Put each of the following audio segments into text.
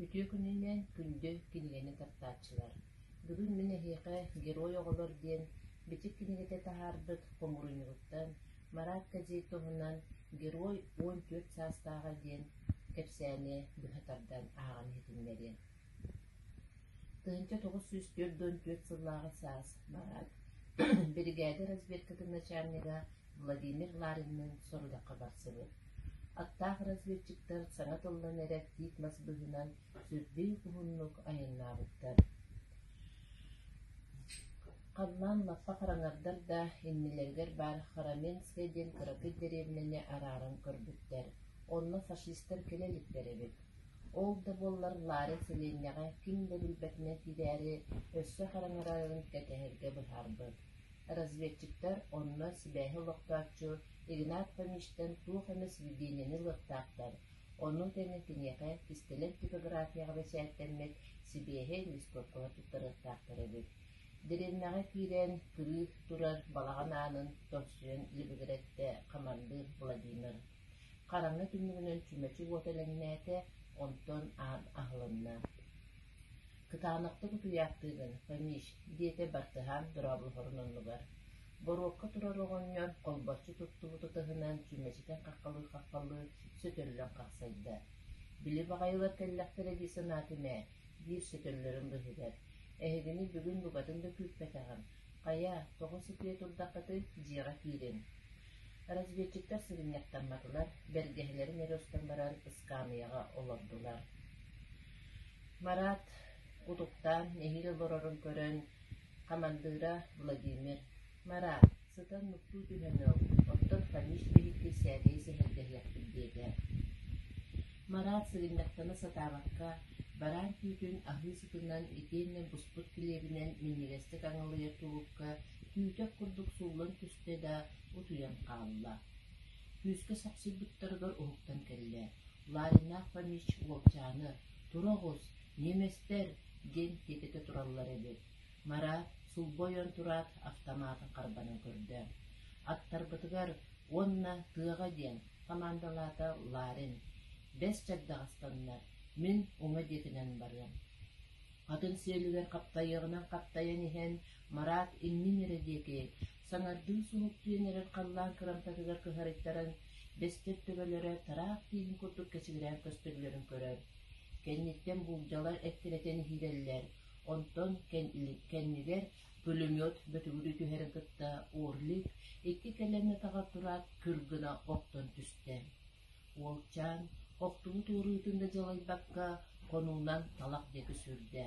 Ütüö күнүнен күндө кинигени таптаачылар. Бүгүн мен эхиэхэ герой оҕолор диэн бичик кинигете таһаарбыт хомуруйнугуттан Марат газет тоһунан герой 14 саастаага диэн кэпсээне быһатардан ааҕан хитиннэрин. Тыынча 904 сыллааҕа саас Марат бригада разведкатын начальнига Владимир Лариннын сорудакка барсыбыт. Аттаах разведчиктар саҥа тыллан эрэ тиит масбыһынан сүрдүү куһуннук айыннаабыттар. Қаллан лаппа хараҥардар да иннилэригэр баар Хараменская диэн Кыракый деревняне араарын көрбүттэр. Онно фашисттар келелиттер эбит. Ол да боллар Ларин селииннэҕэ ким да билбэтинэ тидээри өссө хараҥарарын кэтэһэргэ быһаарбыт. Разведчиктар онно сибээһи олохтооччу Игнат Фомичтен туох эмес видениени лыктаактар. Онун тэҥэ киниэхэ кистелен типографияға бэсээттэммит сибээһи листовкалар туттарыктаактар эбит. Деревняға киирэн кырыых турар балаҕан аанын тохсуен либигиретте командир Владимир. Хараҥа түннүгүнөн чүмэчи уоталэҥнээте онтон аан аһылынна. Кытаанакта кутуяактыыгын Фомич диэте бартыһаан дурабылһорунуннугар. Боруокка турар оҕонньор колбоччу туттубуту тыһынан чүмэчитэн хаккалыы сөтөллөн хахсайда. Били баҕайылар кэллэхтэр эдии санаатымэ биир сөтөллөрүн быһыгар. Эһигини бүгүн бугатын да күүппэтэҕим. Хайа, тоҕо сытыа турдаххыты дьиэҕэ киирин. Разведчиктар сыгынньахтамматылар, бэргэһэлэрин эростан баран ыскаамыйаҕа олордулар. Марат кутуктаан эһиил олорорун көрөн командыра Владимир: «Марат, сытан нуктуу түһөнөв, оттон Фомич биһикки сээдии сэһэргэһиэхпит диэтэ». Марат сыгынньахтана сатаабакка бараан күүтүн аһыы сытынан итиэннэ буспут килиэбинэн миннигэстик аҥылыйа тулукка күүтэх курдук суллан түстэ да утуйан хаалла. Күүскэ сахсыйбыттарыгар уһуктан кэллэ. Лариннаах Фомич уолчааны: «Туроҕус, неместер» диэн тиэтэтэ тураллар эбит. Марат сулбойон турат автоматын харбанын көрдө. Аттарбытыгар онна тыаҕа диэн командалаата Ларин: «Бэс чагдағастаннар, мин уҥа диэтинэн барыам». Атын сиэлигэр каптайыагынан каптайан иһэн Марат иннин эрэ диэки саҥардыы суһуктуйан эрэр халлаан кырамтатыгар кыһарыттаран бэстер төбөлөрө тараах тииһин курдук кэчигирээн көстөглөрүн көрөр. Кэнниттэн булдьалар эттиретэн иһирэллэр, онтон кэннигэр пулемет бөтүгүрү түһэрин кытта уорлик икки кэлэнэ таҕа тураат кыргына оқтон түстэ. Уолчаан оқтугу туурууйтунда дьалайбакка конуунан талак диэки сүрдэ.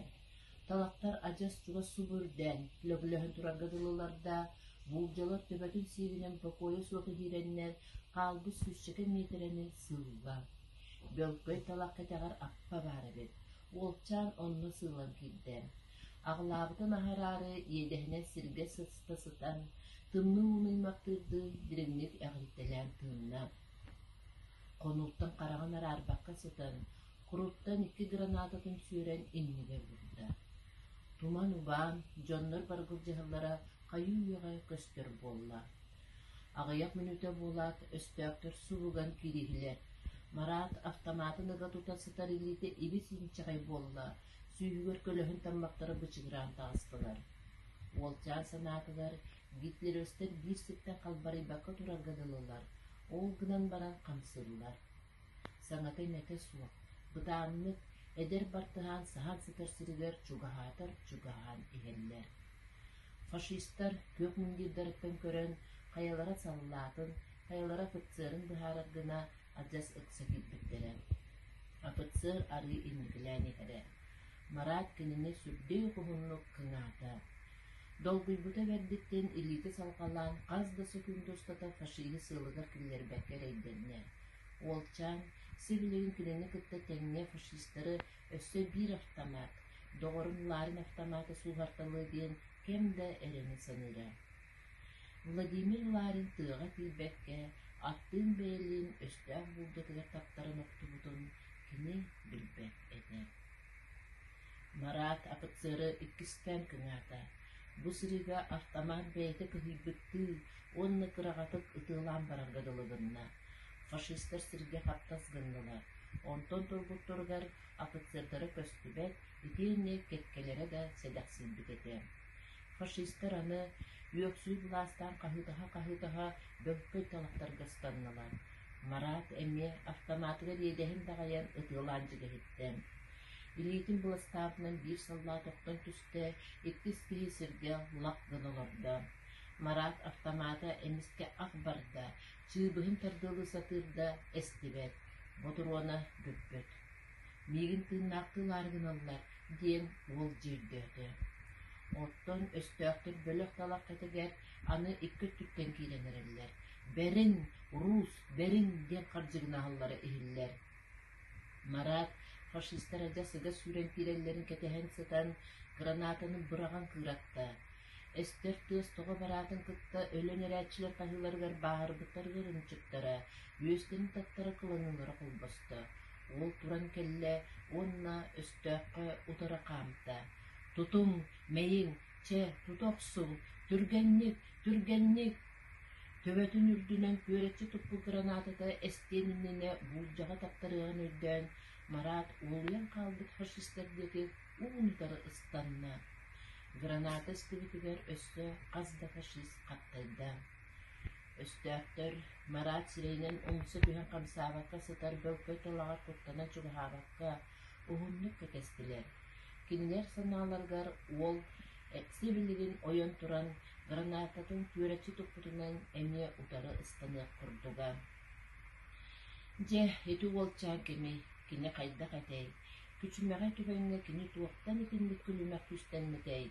Талактар адьас чуга субурдэн лөглөһөн тураргадылыларда булдьалар төбөтүн сиигинэн покоя суока хирэннэр хаалбы сүсчэкэ метрэнин сылла. Бөлкөй талак кэтэҕэр аппа баар эбит. Уолчаан онно сылан кирдэ. Аҕылаабытын аһараары иэдэһинэн сиргэ сытан тымны уунуймактыырды бириҥник эҕилтэлээн тыынна. Конуттан хараҕын араарбакка сытан куруттан икки гранататын сүүрэн иннигэр бурда. Туман убаан дьоннор баргылдьыһыллара хайыыйаҕа көстөр буолла. Аҕыйах мүнүтэ буолаат өстөөктөр субуган кириһилэр. Марат автоматын ыга тута сытар илиите иби синчэҕэй буолла, сүүһүгөр көлөһүн таммактары бычыгыраан таҕыстылар. Уолчаан санаатыгар Гитлер өстөр биир сыттан халбарыйбакка тураргадылылар. Ол гынан баран хамсыллар. Саҥатый нэкэ суох, бытааннык эдэр бартыһаан саһан сытар сиригэр чугаһаан иһэллэр. Фашисттар көк мундиирдарыттан көрөн хайалара саллаатын, хайалара офицерын быһаарар гына адьас ыкса киирбиттэрэ. Офицер арыы иннигилээн иһэрэ. Марат кинини сүрдүү куһуннук кыҥаата. Долгуйбута бэрдиттен илиити салҕалаан хас да сөкүндө устата фашиһи сыылыгар киллэрбэккэр эйдэннэ. Уолчаан сибилигин кинини кытта тэҥҥэ фашисттары өссө биир автомат, доҕорун Ларин автоматы сууһарталыы диэн кэм да эрэни саныыра. Владимир Ларин тыаҕа киирбэккэ аттыын бэйэлиин өстөөх булдатыгар таптарын октубутун кини билбэт этэ. Марат офицеры иккистэн кыҥаата. Бу сырыга автомат бэйэтэ кыһыйбыттыы онны кыраҕатык ытыылаан бараргадылыгынна. Фашисттар сиргэ хаптас гыннылар. Онтон турбуттургар офицердары көстүбет, итиинне кеткелере да седаксилбит эте. Фашисттер аны үөксүү буластан кахытаха бөккөй талактарга станналар. Марат эмме автоматыга диедехин дагаян ытыланжыга хиттем. Илиитин буластаабынан бир солдат оқтон түсте иккис киһи сирге лак гынолорда. Марат автомата эмиске ак барда, чыыбыһын тардылы сатырда эстибет, ботуруона бүппөт. Мигин тыыннаактыылаар гыналлар, диэн ол жирдөөтө. Оттон өстөөктөр бөлөк талак кетегер аны иккөт түттен киilenереллер. Берин, рус, берин диэн каржыгынаһаллары иһиллер. Марат фашисттер ажа сыга сүрен кииреллерин кетехен сытан гранатаны быраган кыыратта. Эстер тыас тоҕо бараатын кытта өлөн эрээчилер каһыыларыгар бааһырбыттарыгар ынчыктара, үөстенин таттара кыланылара кулбаста. Ол туран келле, онна өстөөхкө утара каамта. Тутуң, мейиң, че, тутоқсуң, түргенник. Төбөтүн үрдүнөн күөретчи туппу гранатата эстениннине булжага таптарыган үрдөн Марат улуян калбыт фашисттердеги уунутары ыстанна. Граната стыбытыгар өссө казда фашист каттайда. Өстөөктөр Марат сирейнен уңсы түһэн камсаабакка сытар бөлкөй толагар куттана чугаһаабакка уһуннук кекестилер. Кинилер санааларгар ол сибилигин ойон туран гранататын күөретчи туппутунан эмне утары ыстаныак курдуга. Же эту болчаан кеми кини кайда катей. Күчүмэҕэ түбэҥҥэ кини туохтан итинник күлүмэх күстэннитэй.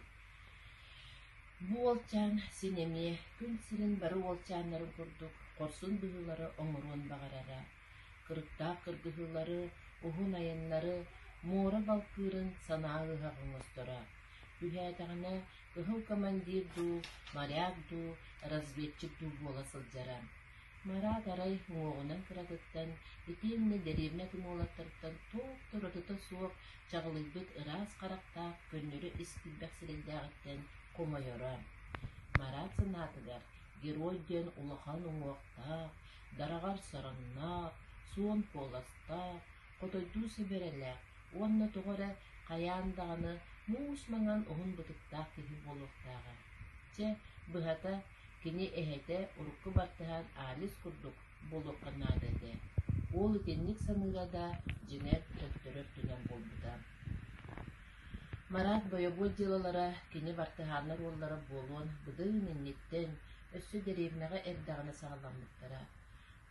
Бу олчаан синемие күн сирин бары олчааннарын курдук, корсун быһылары оҥоруон багарара. Кырыктаах кыргыһылары, ухун айаннары, муора балкыырын санааһыһа оҥостора. Үһээтэҕинэ ыһыл командир дуу, моряк дуу, разведчик дуу буола сылдьара. Марат арай уоҕунан кыратыттан, итиинне деревня тымуолаттарыттан туоп-туротута суох чаҕылыйбыт ыраас характаах көннөрү искилбэх сирэйдээҕиттэн комойора. Марат санаатыгар герой диэн улахан уҥуохтаах, дараҕар сараннаах, суон поластаах, хотойдуу себерелээх, уонна тугора каяандаҕаны муус маҥан уһун бытыктаах киһи буолуохтааҕа. Че быһата кини эһэтэ урукку бартыһан аалис курдук буолуохханнаадыдэ. Ол итинник саныырада дьиҥэр төттөрөр түнэн буолбута. Марат бойобуо дьылалара кини бартыһааннар уоллара буолуон быдыын инниттен өссө деревняга эрдэҕинэ саҕаламмыттара.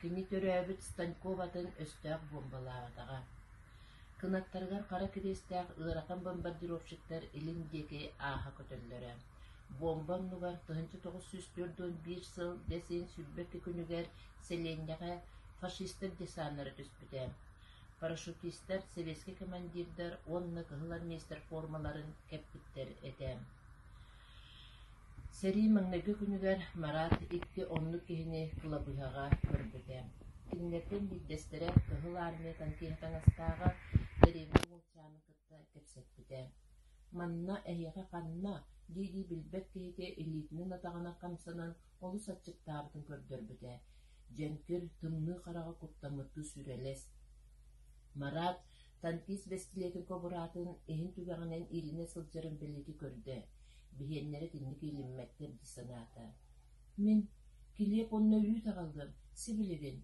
Кини төрөөбүт Станьковатын өстөөх бомбалаабатаҕа. Кынаттарыгар кара кириэстээх ыаракан бомбардировщиктар илин диэки ааһа көтөллөрө. Бомба нугар 1904 сыл десин сүрбекки күнүгер селенняга фашисттер десаннары түспүтэ. Парашютисттер, советский командирдар, онна кыһылар мейстер формаларын кеппиттер эте. Сери маңнайгы күнүгер Марат икки онну киһини кылабыһаҕа көрбүтэ. Кинилерден биддестере кыһыл армия танкиһатаҥастааҕа деревня уолчааны кытта кепсеппитэ. Манна эйэҕэ ханна диди билбек киһите илиитинин атаҕына камсанан олус аччыктаабытын көрдөрбүтэ. Дьөнкүр тымныы хараҕа куттаммыттыы сүрэлэс. Марат танкист бестилиэтин кобураатын иһин түбэҕинэн илине сылдьарын белити көрдө. Биһиэннэри тинник илиммэттер дисанаата. Мин килиэп онно үүү таҕаллым, сибилигин,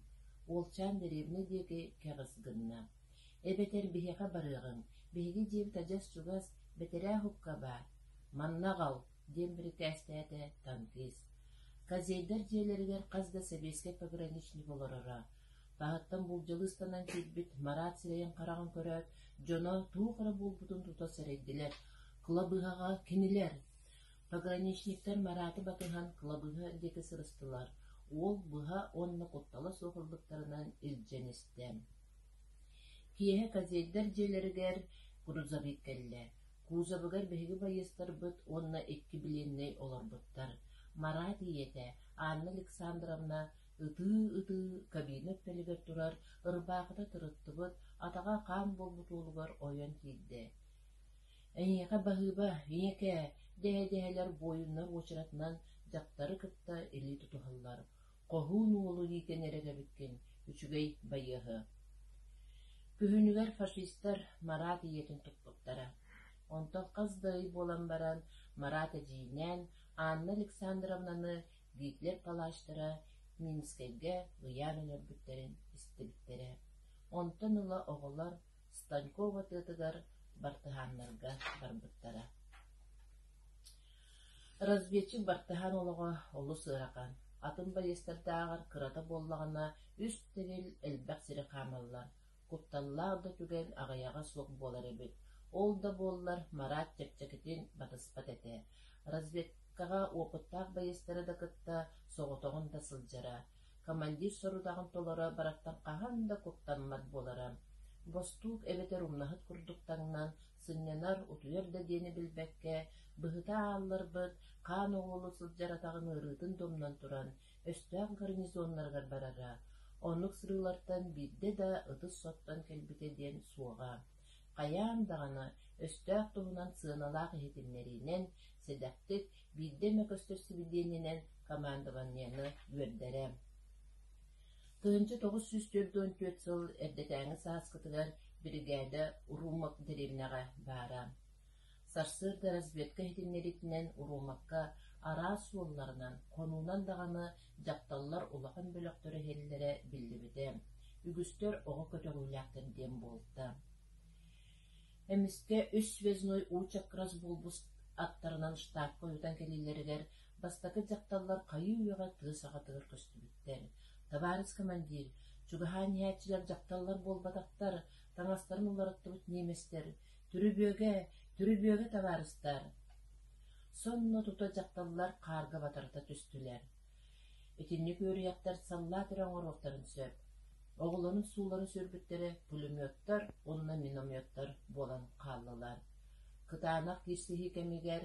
уолчаан деревня диэки кэҕысгынна. Эбэтэр биһиэхэ барыаҕын, биһиги диэбит адьас чугас бэтерээ хупка баар. Маннағал, диэн бірікәстәті танкист. Казейдер диэлэригэр қазда советский пограничник олорора. Бағыттан булжылыстанан келбит Марат сирейен қарағын көрөт, жоно туухара булбутун тута сэрейдилер. Кылабыһаға кинилер. Пограничниктер Мараты батыхан кылабыһа деки сырыстылар. Ол быһа онна куттала соғылбыттарынан илженесті. Киэһэ казейдер диэлэригэр грузовик келле. Кузабыгар бэһиги байыстарбыт онна икки биленней олорбуттар. Марат иете Анна Александровна ытыы кабина өттөлүгөр турар, ырбаакыта тырыттыбыт, атаға каан болбутуулугар ойон киирде. Эйеке баһыыба, виеке, деһэ-деһэлэр бойуннар учуратынан жактары кытта или тутуһаллар. Кохуун уолу диитен эрегебиккен, үчүгэй байыһы. Күһүнүгэр фашистер Марат иетин туппуттара. Онтон каздый болан баран Марат эжиинен Анна Александровнаны Гитлер палаштара Минскеге ыян өнөрбүттерин истибиттере. Онтон ыла оҕолор Станькова тыытыгар бартыһааннарга барбыттара. Разведчик бартыһан олоҕо олус сыаракан. Атын байыстардаагар кырата боллагана үс тегил элбэх сири хаамаллар. Кутталлаах да түген аҕайаҕа суох буолар эбит. Ол да буоллар Марат чэпчэкитин батыспат эте. Разведкаға опыттаах байыстары да кытта соҕотоҕун да сылдьара. Командир сорутагын толора бараттан хаһан да куттанмат буолара. Бостуук эбетер умнаһыт курдуктаңнан сыннянар утуйар да диэни билбэкке быһыта аалларбыт хаан оҕолу сылдьаратагын ырыытын домнан туран өстөөх гарнизоннаргар барара. Оннук сырыылартан биирде да ытыс соттан келбите диэн суоҕа. Хайаан даҕаны өстөөх туһунан сыаналаах иһитиннэринэн сэдэхтик биирде мөкөстөр сибидиэнинэн командованианы үөрдэрэ. Тыынчы 944 сыл эрдэтээҥи сааскытыгар бригада Урумак деревняга баара. Сарсыыр да разведка иһитиннэритинэн Урумакка араа суолларынан конуунан даҕаны дьапталлар улахан бөлөктөрү хеллере биллибите. Үгүстөр оҕо көтөҕүүлээхтэр диэн буолта. Эмиске үс связной учакрас булбус аттарынан штабка уютан келилеригер бастакы дьапталлар хайыы үөҕэ тыысаҕа тыгыр көстүбүттэр. Товарищ командир, чугаһаан иһээчилэр дьапталлар буолбатахтар, таҥастарын уларыттыбыт неместер. Түрүбүөгэ товарыстар. Сонно тута дьапталлар каарга батарыта түстүлэр. Итинник үөрüяктар саллаа төрөҥороохтарын сөп. Оҕолонун сууларын сөрбүттэрэ пулеметтар, онна минометтар буолан хааллылар. Кытаанах кирсиһи кэмигэр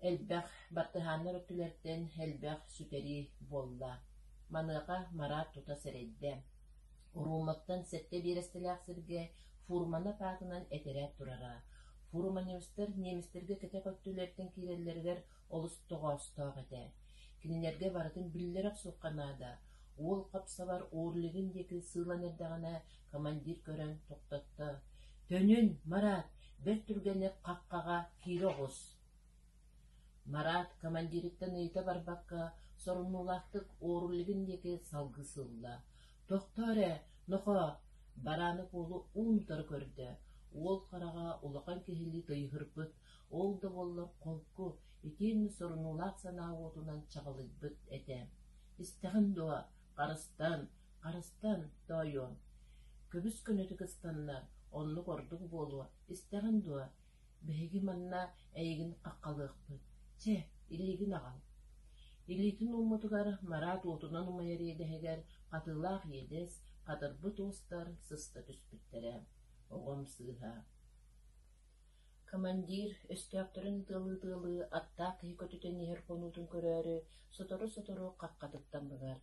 элбэх бартыһааннар өттүлэртэн элбэх сүтэри буолла. Маныга Марат тута середде. Урумактан сетте бирэстэлээх сиргэ фурмана паатынан этерээт турара. Фурма немистерге кете көттүлэртэн киирэллэригэр олус тоҕоостоох эте. Кинилерге барытын биллерак суукканаада. Уол капсабар оорлигин диэки сыылан эрдэҕинэ командир көрөн токтотто. «Төнүн, Марат, бер түргэнэ каккага киири оҕус». Марат командириттен ыйыта барбакка соруннулаахтык оорлигин диэки салгы сыылла. «Тохторе, нохо!» Бараны куулу уумтары көрдө. Уол харага улахан киһили тыйыһырбыт. Ол да боллор колку итин соруннулаах санаавуутунан чагалыйбыт эте. «Истэҕин дуа, Карыстан, тойон. Көбүс көнөтү кыстаннар, оннук ордук буолуа. Истэҕин дуа, бэһиги манна эйигин каккалыахпыт. Че, илигин агал. Илитин уммутугар Марат уутунан умайар иэдэһигэр катылаах иэдэс, катырбыт уустар сыста түспүттэрэ. Оҕом сыыһа. Командир өстөөктөрүн тыылыы аттаах киһи көтүтэн иһэр конуутун көрөөрү сотору каккатыттаммыгар.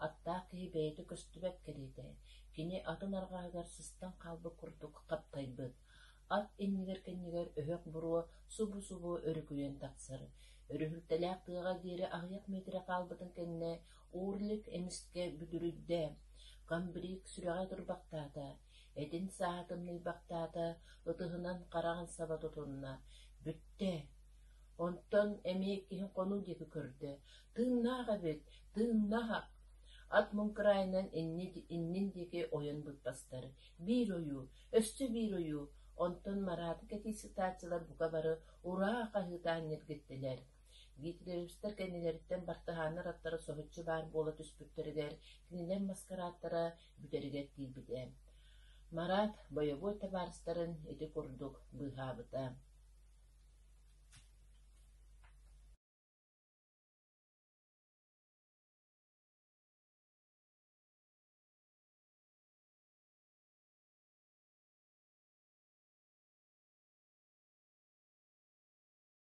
Аттаах киһи бэйэти көстүбэт кэлиитэ. Кини атын арҕаагаар сыстан хаалбы курдук каптайбыт. Ат иннигэр өһөк буруо субу өрүкүйэн тахсар. Өрүһүлтэлээх тыаҕа диэри аһыйах метре хаалбытын кэннэ уурлик эмиске бүдүрүддэ. Камбрик сүрэҕэ турбактаата. Эдин саатымный бактаата ытыһынан хараҕын саба тутунна. Бүтте. Онтон эмиэ киһин конуу диэки көрдө. Тыыннааҕа бит, тыыннаах. Ат муңкырайынан иннин диэки ойон бытпастар. Биир ойуу, өссө биир ойуу. Онтон Мараты кэтиисытаачылар бука бары ураа хаһыытаан нэргиттилэр. Гитлеровстар кэннилэриттэн бартыһааннар аттара соһуччу баар буола түспүттэригэр кинилэн маскарааттара бүтэригэр тиилбитэ. Марат боевой товарыстарын ити курдук быһаабыта.